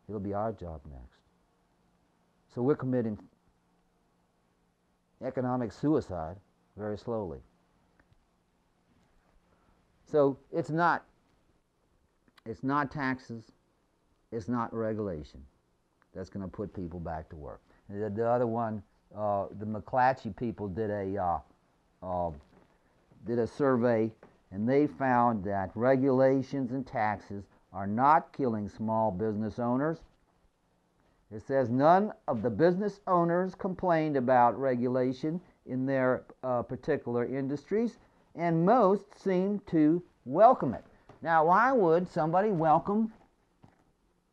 It'll be our job next. So we're committing economic suicide very slowly. So it's not taxes, it's not regulation that's going to put people back to work. The other one, the McClatchy people did a survey, and they found that regulations and taxes are not killing small business owners. It says none of the business owners complained about regulation in their particular industries, and most seemed to welcome it. Now, why would somebody welcome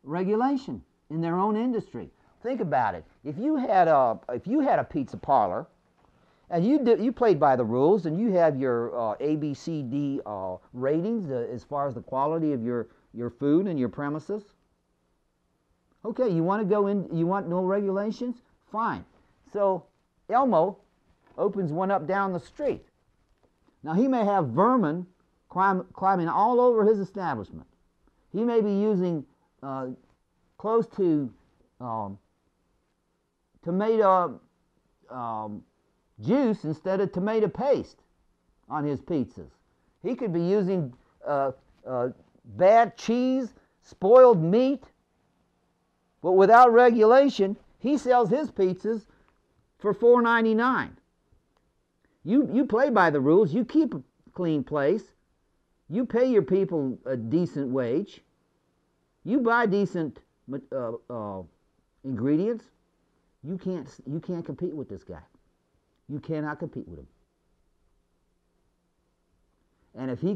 regulation in their own industry? Think about it. If you had a pizza parlor, and you played by the rules, and you have your A, B, C, D ratings as far as the quality of your food and your premises. Okay, you want to go in, you want no regulations? Fine. So Elmo opens one up down the street. Now he may have vermin climbing all over his establishment. He may be using close to tomato juice instead of tomato paste on his pizzas. He could be using bad cheese, spoiled meat, but without regulation, he sells his pizzas for $4.99. You play by the rules. You keep a clean place. You pay your people a decent wage. You buy decent ingredients. You can't compete with this guy. You cannot compete with him. And if he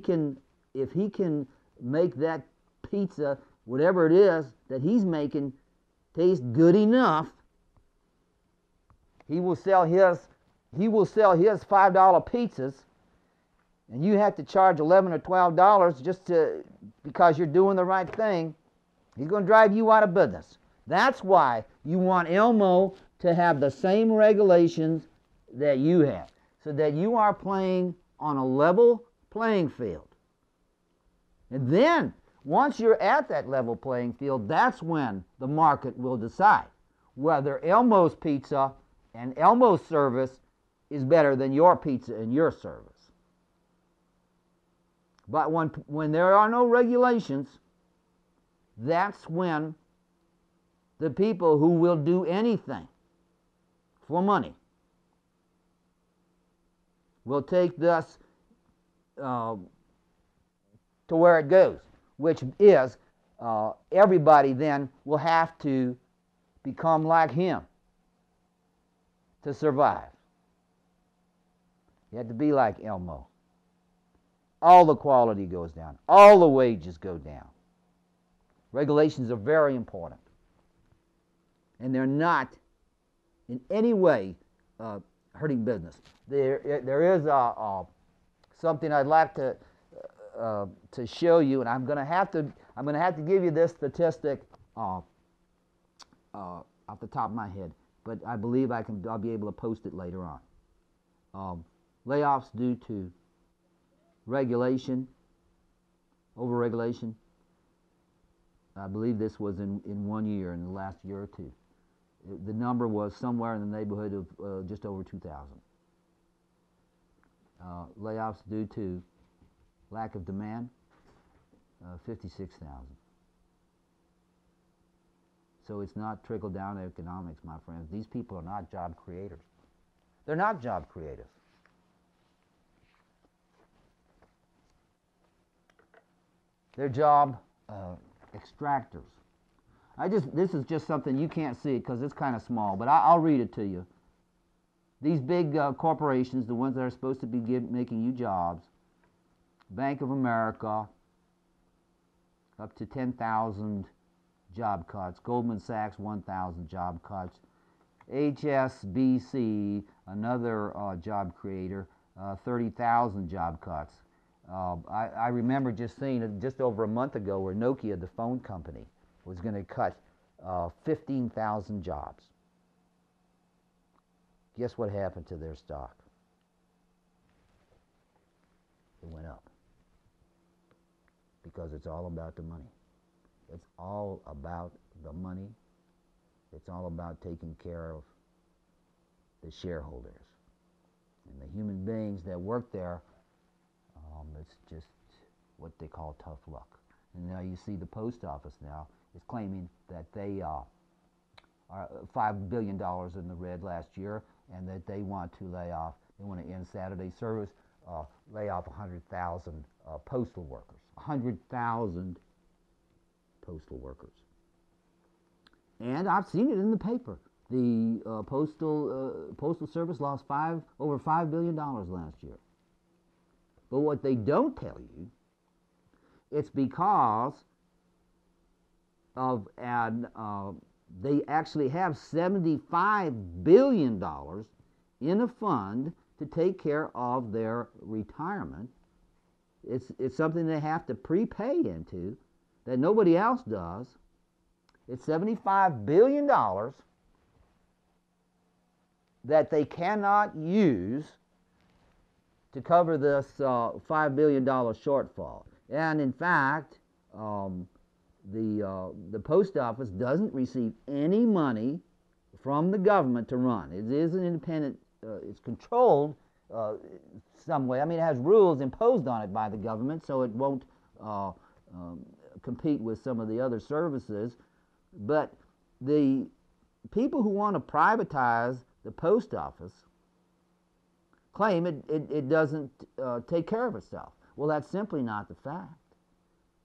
can make that pizza, whatever it is that he's making, taste good enough, he will sell his $5 pizzas, and you have to charge $11 or $12 because you're doing the right thing. He's going to drive you out of business. That's why you want Elmo to have the same regulations that you have, so that you are playing on a level playing field. And then, once you're at that level playing field, that's when the market will decide whether Elmo's pizza and Elmo's service is better than your pizza and your service. But when there are no regulations, that's when the people who will do anything for money will take this to where it goes, which is everybody then will have to become like him to survive. You have to be like Elmo. All the quality goes down. All the wages go down. Regulations are very important. And they're not in any way hurting business. There is something I'd like to show you, and I'm going to have to give you this statistic off the top of my head, but I believe I'll be able to post it later on. Layoffs due to regulation, over-regulation. I believe this was in 1 year, in the last year or two. The number was somewhere in the neighborhood of just over 2,000. Layoffs due to lack of demand, 56,000. So it's not trickle-down economics, my friends. These people are not job creators. They're not job creators. They're job extractors. This is just something you can't see because it's kind of small, but I'll read it to you. These big corporations, the ones that are supposed to be making you jobs, Bank of America, up to 10,000 job cuts. Goldman Sachs, 1,000 job cuts. HSBC, another job creator, 30,000 job cuts. I remember just seeing it just over a month ago where Nokia, the phone company, was going to cut 15,000 jobs. Guess what happened to their stock? It went up. Because it's all about the money. It's all about the the money. It's all about taking care of the shareholders and the human beings that work there. It's just what they call tough luck. And now you see the post office now is claiming that they are $5 billion in the red last year, and that they want to lay off, they want to end Saturday service, lay off 100,000 postal workers. 100,000 postal workers. And I've seen it in the paper. The postal service lost over $5 billion last year. But what they don't tell you, it's because of they actually have $75 billion in a fund to take care of their retirement. It's something they have to prepay into that nobody else does. It's $75 billion that they cannot use to cover this $5 billion shortfall. And in fact, the post office doesn't receive any money from the government to run. It is an independent, it's controlled some way. I mean, it has rules imposed on it by the government, so it won't compete with some of the other services. But the people who want to privatize the post office claim it doesn't take care of itself. Well, that's simply not the fact.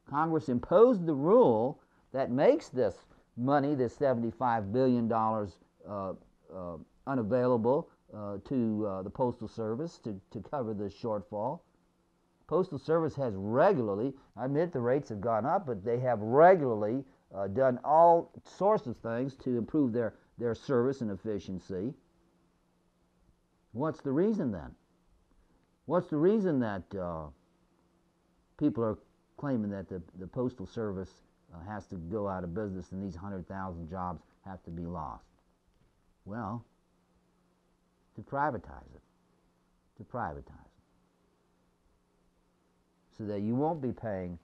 Congress imposed the rule that makes this money, this $75 billion, unavailable to the Postal Service to cover this shortfall. Postal Service has regularly, I admit the rates have gone up, but they have regularly done all sorts of things to improve their service and efficiency. What's the reason then? What's the reason that people are claiming that the Postal Service has to go out of business and these 100,000 jobs have to be lost? Well, to privatize it. To privatize it. So that you won't be paying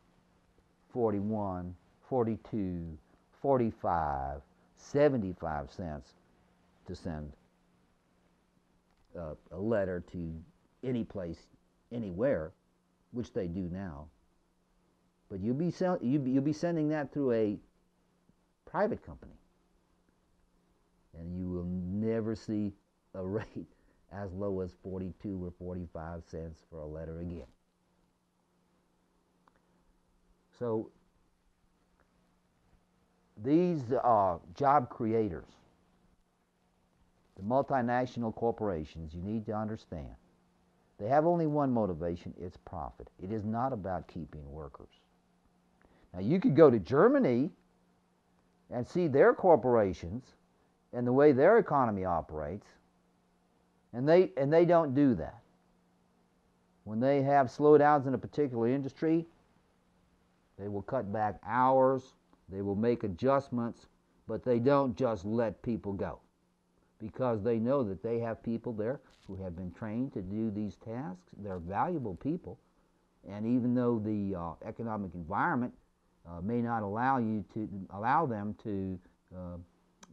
41, 42, 45, 75 cents to send a letter to any place, anywhere, which they do now. But you'll be sending that through a private company, and you will never see a rate as low as 42 or 45 cents for a letter again. So these job creators, the multinational corporations, you need to understand, they have only one motivation: it's profit. It is not about keeping workers. Now, you could go to Germany and see their corporations and the way their economy operates, and they don't do that. When they have slowdowns in a particular industry, they will cut back hours, they will make adjustments, but they don't just let people go, because they know that they have people there who have been trained to do these tasks. They're valuable people, and even though the economic environment may not allow them to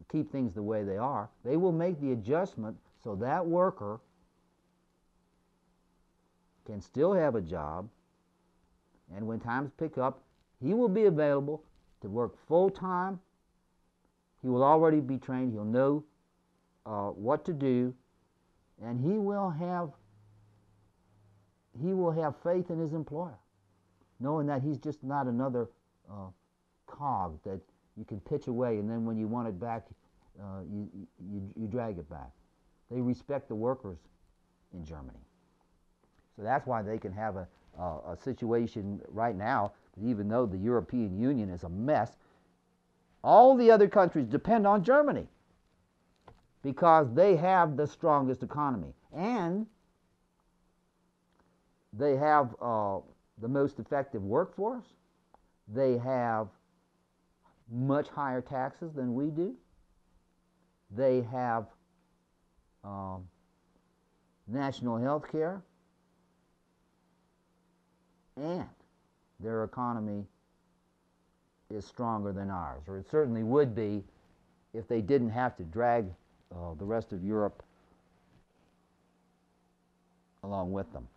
keep things the way they are, they will make the adjustment so that worker can still have a job, and when times pick up, he will be available to work full time. He will already be trained. He'll know what to do, and he will have faith in his employer, knowing that he's just not another cog that you can pitch away, and then when you want it back, you drag it back. They respect the workers in Germany. So that's why they can have a situation right now that even though the European Union is a mess, all the other countries depend on Germany because they have the strongest economy, and they have the most effective workforce. They have much higher taxes than we do. They have national health care, and their economy is stronger than ours, or it certainly would be if they didn't have to drag the rest of Europe along with them.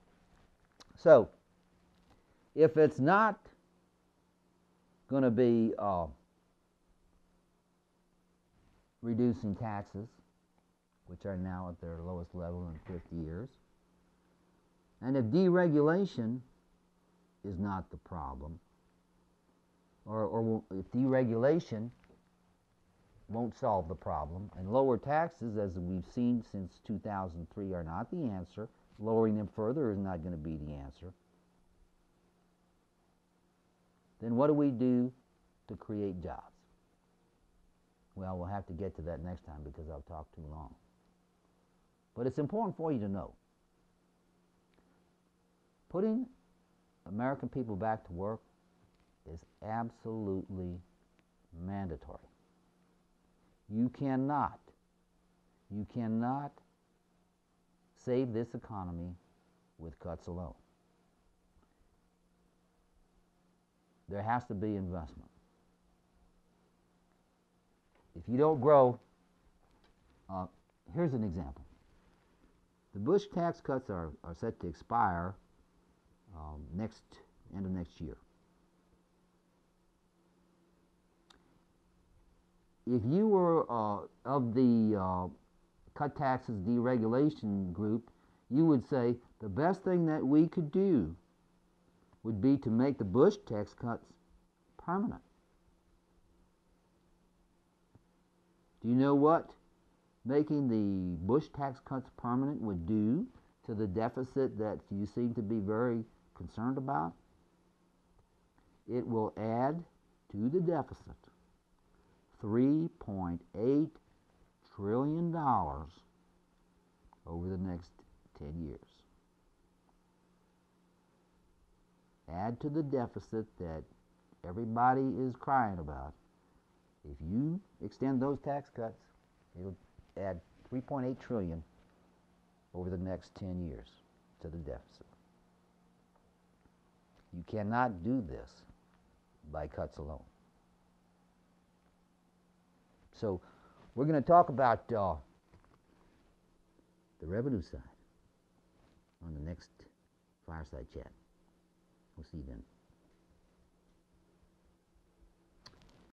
So, if it's not going to be reducing taxes, which are now at their lowest level in 50 years, and if deregulation is not the problem, or if deregulation won't solve the problem, and lower taxes, as we've seen since 2003, are not the answer, lowering them further is not going to be the answer, then what do we do to create jobs? Well, we'll have to get to that next time because I'll talk too long. But it's important for you to know. Putting American people back to work is absolutely mandatory. You cannot save this economy with cuts alone. There has to be investment. If you don't grow, here's an example. The Bush tax cuts are set to expire end of next year. If you were of the cut taxes deregulation group, you would say the best thing that we could do would be to make the Bush tax cuts permanent. Do you know what making the Bush tax cuts permanent would do to the deficit that you seem to be very concerned about? It will add to the deficit $3.8 trillion over the next 10 years. Add to the deficit that everybody is crying about. If you extend those tax cuts, it'll add $3.8 trillion over the next 10 years to the deficit. You cannot do this by cuts alone. So we're going to talk about the revenue side on the next Fireside Chat. We'll see you then.